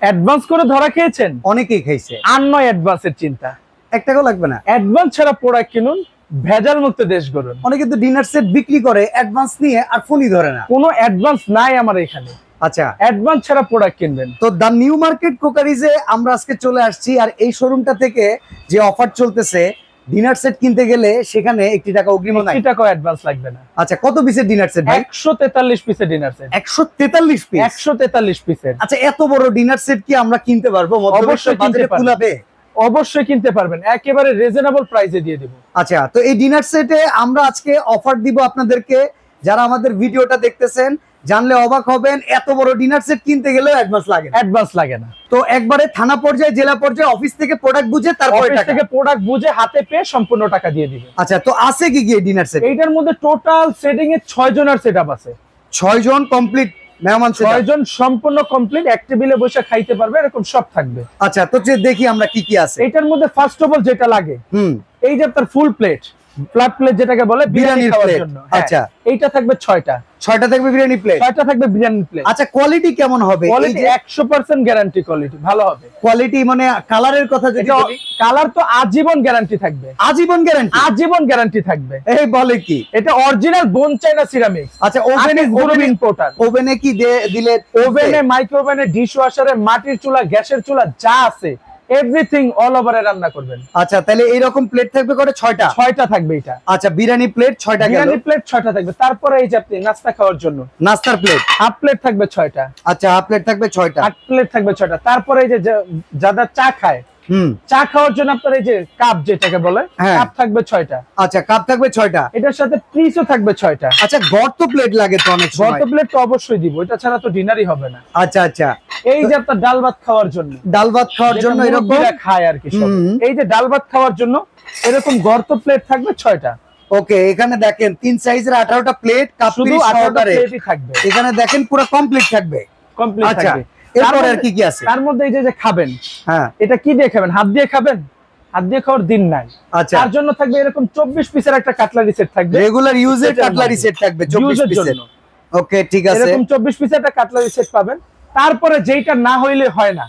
Advance করে ধরা খেয়েছেন, অনেকেই খাইছে। আর নয় অ্যাডভান্সের চিন্তা, 1 টাকাও লাগবে না। অ্যাডভান্স ছাড়া প্রোডাক্ট কিনুন, ভেজাল মুক্ত দেশ গড়ুন। অনেকে তো ডিনার সেট বিক্রি করে অ্যাডভান্স নিয়ে আর ফোনই ধরে না। কোনো অ্যাডভান্স নাই আমার এখানে। আচ্ছা, অ্যাডভান্স ছাড়া প্রোডাক্ট কিনবেন। তো দা নিউ মার্কেট কোকারিজে আমরা আজকে চলে আসছি, আর এই শোরুমটা থেকে যে অফার চলতেছে, ডিনার সেট কিনতে গেলে সেখানে 1 টাকা অগ্রিম নাই, 1 টাকাও অ্যাডভান্স লাগবে না। আচ্ছা, কত পিসের ডিনার সেট ভাই? 143 পিসের ডিনার সেট। 143 পিস? 143 পিসের। আচ্ছা, এত বড় ডিনার সেট কি আমরা কিনতে পারবো? অবশ্যই কিনতে পারবে, অবশ্যই কিনতে পারবেন, একেবারে রিজনেবল প্রাইসে দিয়ে দেব। আচ্ছা, তো এই ডিনার সেটে আমরা আজকে অফার দিব আপনাদেরকে। যারা আমাদের ভিডিওটা দেখতেছেন জানলে অবাক হবেন, এত বড় ডিনার সেট কিনতে গেলেও অ্যাডভান্স লাগে না। অ্যাডভান্স লাগে না। তো একবারে থানা পর্যায়ে, জেলা পর্যায়ে, অফিস থেকে প্রোডাক্ট বুঝে তারপরে অফিস থেকে প্রোডাক্ট বুঝে হাতে পেয়ে সম্পূর্ণ টাকা দিয়ে দিবেন। আচ্ছা, তো আছে কি কি ডিনার সেট? এইটার মধ্যে টোটাল সেটিং এ 6 জনের সেটআপ আছে। 6 জন কমপ্লিট মেহমান সেটআপ? 6 জন সম্পূর্ণ কমপ্লিট, এক টেবিলে বসে খাইতে পারবে, এরকম সব থাকবে। আচ্ছা, তো যে দেখি আমরা কি কি আছে। এইটার মধ্যে ফার্স্ট অফ অল যেটা লাগে, এই যে আপনার ফুল প্লেট, ফ্ল্যাট প্লেট যেটাকে বলে বিরিয়ানি খাওয়ার জন্য। আচ্ছা, এইটা থাকবে 6টা। 6টা থাকবে বিরিয়ানি প্লেট? 6টা থাকবে বিরিয়ানি প্লেট। আচ্ছা, কোয়ালিটি কেমন হবে? কোয়ালিটি 100% গ্যারান্টি, কোয়ালিটি ভালো হবে। কোয়ালিটি মানে কালারের কথা যদি বলি, কালার তো আজীবন গ্যারান্টি থাকবে। আজীবন গ্যারান্টি? আজীবন গ্যারান্টি থাকবে। এই বলে কি? এটা অরিজিনাল বোন চায়না সিরামিক্স। আচ্ছা, ওভেনে গ্রুপ ইম্পোর্টার। ওভেনে কি দিলে? ওভেনে, মাইক্রো ওভেনে, ডিশ ওয়াশারে, মাটির চুলা, গ্যাসের চুলা যা আছে এভরিথিং অল ওভারে রান্না করবেন। আচ্ছা, তাহলে এইরকম প্লেট থাকবে করে 6টা? 6টা থাকবে এটা। আচ্ছা, বিরিয়ানি প্লেট 6টা গেল। বিরিয়ানি প্লেট 6টা থাকবে। তারপরে এই যে আপনি নাস্তা খাওয়ার জন্য নাস্তার প্লেট, হাফ প্লেট থাকবে 6টা। আচ্ছা, হাফ প্লেট থাকবে 6টা, হাফ প্লেট থাকবে 6টা। তারপরে এই যে যারা চা খায়, চা খাওয়ার জন্য আপনার এই যে কাপ যেটাকে বলে, কাপ থাকবে 6টা। আচ্ছা, কাপ থাকবে 6টা। এটার সাথে পিসও থাকবে 6টা। আচ্ছা, গর্ত প্লেট লাগে তো অনেক সময়? গর্ত প্লেট তো অবশ্যই দিব, এটা ছাড়া তো ডিনারই হবে না। আচ্ছা আচ্ছা, এই যে আপনার ডাল ভাত খাওয়ার জন্য, ডাল ভাত খাওয়ার জন্য এরকম খায় আর কি সব, এই যে ডাল ভাত খাওয়ার জন্য এরকম গর্ত প্লেট থাকবে 6টা। ওকে, এখানে দেখেন 3 সাইজের 18টা প্লেট, কাপ শুধু 18টা প্লেটই থাকবে। এখানে দেখেন পুরো কমপ্লিট থাকবে। কমপ্লিট থাকবে। এরপর আর কি কি আছে? তার মধ্যে এই যে খাবেন, হ্যাঁ, এটা কি দিয়ে খাবেন? হাত দিয়ে খাবেন? হাত দিয়ে খাওয়ার দিন নাই। আচ্ছা, তার জন্য থাকবে এরকম 24 পিসের একটা কাটলারি সেট থাকবে, রেগুলার ইউজের কাটলারি সেট থাকবে 24 পিসের। ওকে, ঠিক আছে, এরকম 24 পিসের একটা কাটলারি সেট পাবেন। তারপরে যেটা না হইলে হয় না,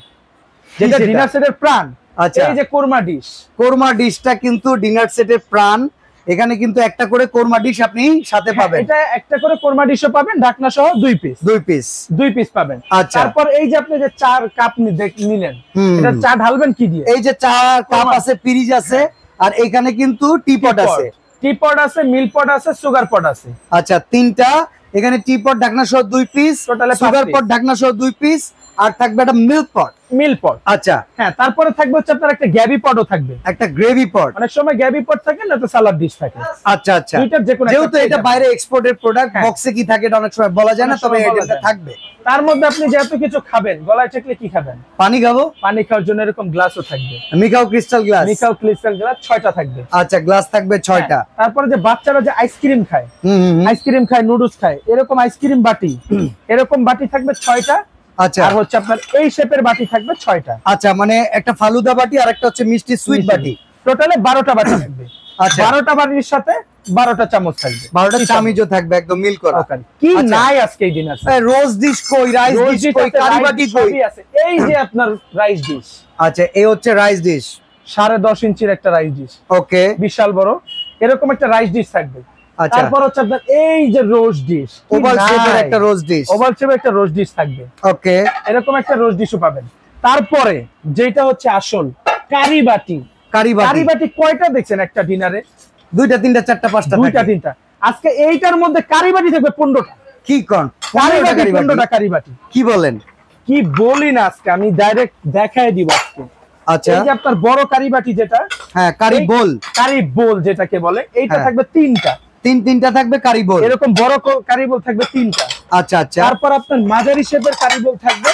যেটা ডিনার সেটের প্রাণ, আচ্ছা, এই যে কোরমা ডিশ। কোরমা ডিশটা কিন্তু ডিনার সেটের প্রাণ। এখানে কিন্তু একটা করে কোরমা ডিশ আপনি সাথে পাবেন। এটা একটা করে কোরমা ডিশও পাবেন, ঢাকনা সহ 2 পিস পাবেন। আচ্ছা, তারপর এই যে আপনি যে 4 কাপ নিলেন, এটা চা ঢালবেন কি দিয়ে? এই যে চা কাপ আছে, পিরিজ আছে, আর এখানে কিন্তু টিপট আছে। টিপট আছে, মিল্ক পট আছে, সুগার পট আছে। আচ্ছা, 3টা। এখানে টিপট ঢাকনা সহ 2 পিস, সুগার পট ঢাকনা সহ 2 পিস, আর থাকবে একটা মিল্ক পট। আচ্ছা, হ্যাঁ, তারপরে থাকবে হচ্ছে আপনার একটা গ্রেভি পটও থাকবে, একটা গ্রেভি পট। অনেক সময় গ্রেভি পট থাকে না, তো সালাদ ডিশ থাকে। আচ্ছা আচ্ছা, দুইটার যে কোনো যেহেতু এটা বাইরে এক্সপোর্টেড প্রোডাক্ট, বক্সে কি থাকে এটা অনেক সময় বলা যায় না, তবে এটা থাকবে। তার মধ্যে আপনি যেহেতু কিছু খাবেন, গলায় ঠেকলে কি খাবেন? পানি খাবো। পানি খাওয়ার জন্য এরকম গ্লাসও থাকবে, মিকাও ক্রিস্টাল গ্লাস। মিকাও ক্রিস্টাল গ্লাস 6টা থাকবে। আচ্ছা, গ্লাস থাকবে 6টা। তারপরে যে বাচ্চারা যে আইসক্রিম খায়, নুডলস খায়, এরকম আইসক্রিম বাটি, এরকম বাটি থাকবে 6টা। আচ্ছা, আর হচ্ছে আপনার এই শেপের বাটি থাকবে 6টা। আচ্ছা, মানে একটা ফালুদা বাটি আর একটা হচ্ছে মিষ্টি সুইট বাটি, টোটালে 12টা বাটি থাকবে। আচ্ছা, 12টা বাটির সাথে 12টা চামচ থাকবে, 12টা চামচও থাকবে একদম মিল করা। কি নাই আজকে এই ডিনার? রোজ ডিশ কই, রাইস ডিশ কই, কারি বাটি কই আছে? এই যে আপনার রাইস ডিশ। আচ্ছা, এই হচ্ছে রাইস ডিশ, 10.5 ইঞ্চির একটা রাইস ডিশ। ওকে, বিশাল বড় এরকম একটা রাইস ডিশ থাকবে। আচ্ছা, তারপর হচ্ছে আপনার এই যে রোস্ট ডিশ, ওভাল শেপের একটা রোস্ট ডিশ, ওভাল শেপের একটা রোস্ট ডিশ থাকবে। ওকে, এরকম একটা রোস্ট ডিশও পাবেন। তারপরে যেটা হচ্ছে আসল কারি বাটি। কারি বাটি কয়টা দেখছেন একটা ডিনারে? 2টা 3টা 4টা 5টা, 2টা 3টা। আজকে এইটার মধ্যে কারি বাটি থাকবে 15টা। কি কোন? 15টা কারি বাটি। কি বলেন? কি বলি না, আজকে আমি ডাইরেক্ট দেখায় দিব আজকে। আচ্ছা, এই যে আপনার বড় কারি বাটি যেটা, হ্যাঁ, কারি বোল যেটাকে বলে, এইটা থাকবে 3টা। 3টা থাকবে কারি বোল। এরকম বড় কারি বোল থাকবে 3টা। আচ্ছা আচ্ছা, তারপর আপনার মাঝারি শেপের কারি বোল থাকবে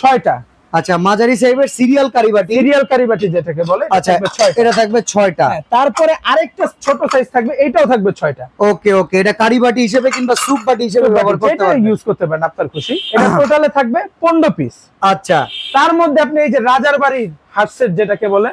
6টা। আচ্ছা, মাঝারি সাইজের সিরিয়াল কারি বাটি যেটাকে বলে, আচ্ছা, এটা থাকবে 6টা। তারপরে আরেকটা ছোট সাইজ থাকবে, এটাও থাকবে 6টা। ওকে ওকে, এটা কারি বাটি হিসেবে কিংবা স্যুপ বাটি হিসেবে ব্যবহার করতে পারবেন, ইউজ করতে পারেন আপনার খুশি। এটা টোটালে থাকবে 15 পিস। আচ্ছা, তার মধ্যে আপনি এই যে রাজার বাড়ির হাফ সেট যেটাকে বলে,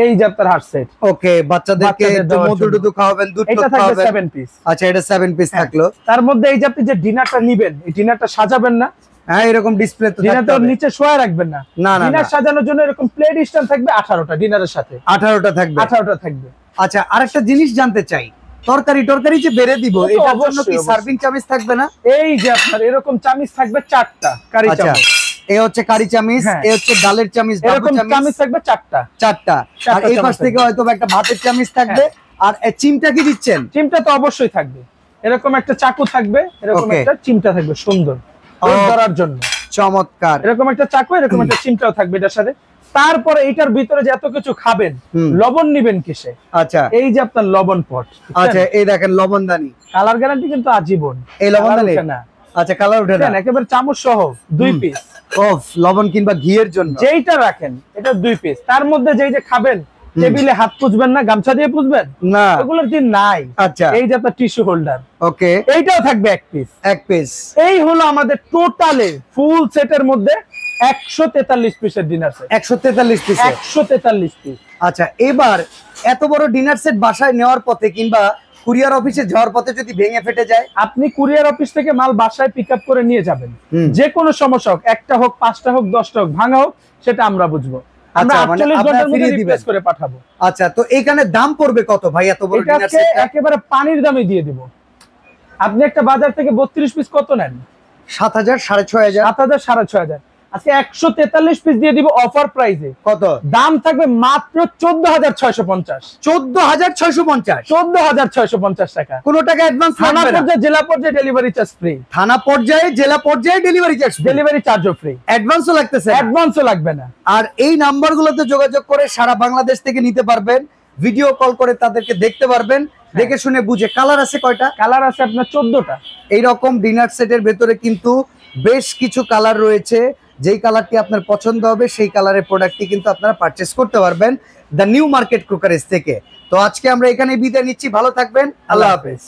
এই যে আপনার হাফ সেট, ওকে, বাচ্চাদেরকে একটু মধু খাওয়াবেন, দুধ খাওয়াবেন, এটা 7 পিস। আচ্ছা, এটা 7 পিস থাকলো। তার মধ্যে এই যে আপনি যে ডিনারটা নিবেন, এই ডিনারটা সাজাবেন না, হ্যাঁ এরকম ডিসপ্লে তো ডিনার তো নিচে শোয়া রাখবেন না। না না, ডিনার সাজানোর জন্য এরকম প্লেট স্ট্যান্ড থাকবে 18টা ডিনারের সাথে। 18টা থাকবে। 18টা থাকবে। আচ্ছা আরেকটা জিনিস জানতে চাই, তরকারি যে বেড়ে দিব এটার জন্য কি অবশ্যই। সার্ভিং চামচ থাকবে না? এই যে আপনার এরকম চামচ থাকবে 4টা কারি আচ্ছা চামচ। এই হচ্ছে কারি চামচ, হ্যাঁ। এই হচ্ছে ডালের চামচ, এরকম চামচ থাকবে 4টা। 4টা। আর চারটা এই পাশ চামচ থেকে হয়তো একটা ভাতের চামচ থাকবে। আর চিমটা কি দিচ্ছেন? চিমটা তো অবশ্যই থাকবে। এরকম একটা চাকু থাকবে, এরকম Okay. একটা চিমটা থাকবে সুন্দর ধরার জন্য। চমৎকার। এরকম একটা চাকু, এরকম একটা চিমটাও থাকবে এটার সাথে। তারপরে এইটার ভিতরে যে এত কিছু খাবেন, লবণ নিবেন কিসে? আচ্ছা এই যে আপনার লবণ পট। আচ্ছা এই দেখেন লবণদানি, কালার গ্যারান্টি কিন্তু আজীবন। এই লবণদানি কালার ওঠে না। আচ্ছা কালার ওঠে না একেবারে চামচ সহ 2 পিস। ওফ, লবণ কিংবা ঘিয়ের জন্য যেইটা রাখেন এটা 2 পিস। তার মধ্যে যেই যে খাবেন, টেবিলে হাত পুছবেন না, গামছা দিয়ে পুছবেন না, ওগুলোর দিন নাই। আচ্ছা এই যে আপনার টিস্যু হোল্ডার, ওকে এইটাও থাকবে 1 পিস। 1 পিস। এই হলো আমাদের টোটালে ফুল সেটের মধ্যে 143 পিসের ডিনার সেট। 143 পিস। 143 পিস। আচ্ছা এবার এত বড় ডিনার সেট বাসায় নেওয়ার পথে কিংবা কুরিয়ার অফিসে যাওয়ার পথে যদি ভেঙে ফেটে যায়, আপনি কুরিয়ার অফিস থেকে মাল বাসায় পিক আপ করে নিয়ে যাবেন। যে কোনো সমস্যা হোক, 1টা হোক, 5টা হোক, 10টা হোক, ভাঙা হোক, সেটা আমরা বুঝবো। আমরা আচ্ছা, মানে 48 আপনারা ঘন্টার মধ্যে ফিরিয়ে দিবেন। রিপ্লেস করে পাঠাবো। আচ্ছা তো এইখানে দাম পড়বে কত ভাই এত বড় ডিনার এটাকে সেট? একেবারে পানির দামে দিয়ে দিব। আপনি একটা বাজার থেকে 32 পিস কত নেন? 7000 6500 7000 6500। আজকে 143 পিস দিয়ে দিব অফার প্রাইসে। কত দাম থাকবে মাত্র 14650। 14650। 14650 টাকা। কোন টাকা অ্যাডভান্স থানা লাগবে না? পর্যায়ে, জেলা পর্যায়ে ডেলিভারি চার্জ ফ্রি। থানা পর্যায়ে জেলা পর্যায়ে ডেলিভারি চার্জ, ডেলিভারি চার্জও ফ্রি। অ্যাডভান্সও লাগতেছে না? অ্যাডভান্সও লাগবে না। আর এই নাম্বারগুলোতে যোগাযোগ করে সারা বাংলাদেশ থেকে নিতে পারবেন, ভিডিও কল করে তাদেরকে দেখতে পারবেন, দেখে শুনে বুঝে। কালার আছে কয়টা? কালার আছে আপনার 14টা। এইরকম ডিনার সেটের ভেতরে কিন্তু বেশ কিছু কালার রয়েছে, যেই কালারটি আপনার পছন্দ হবে সেই কালারের প্রোডাক্টটি কিন্তু আপনারা পারচেস করতে পারবেন দ্য নিউ মার্কেট ক্রোকারেজ থেকে। তো আজকে আমরা এখানে বিদায় নিচ্ছি, ভালো থাকবেন, আল্লাহ হাফেজ।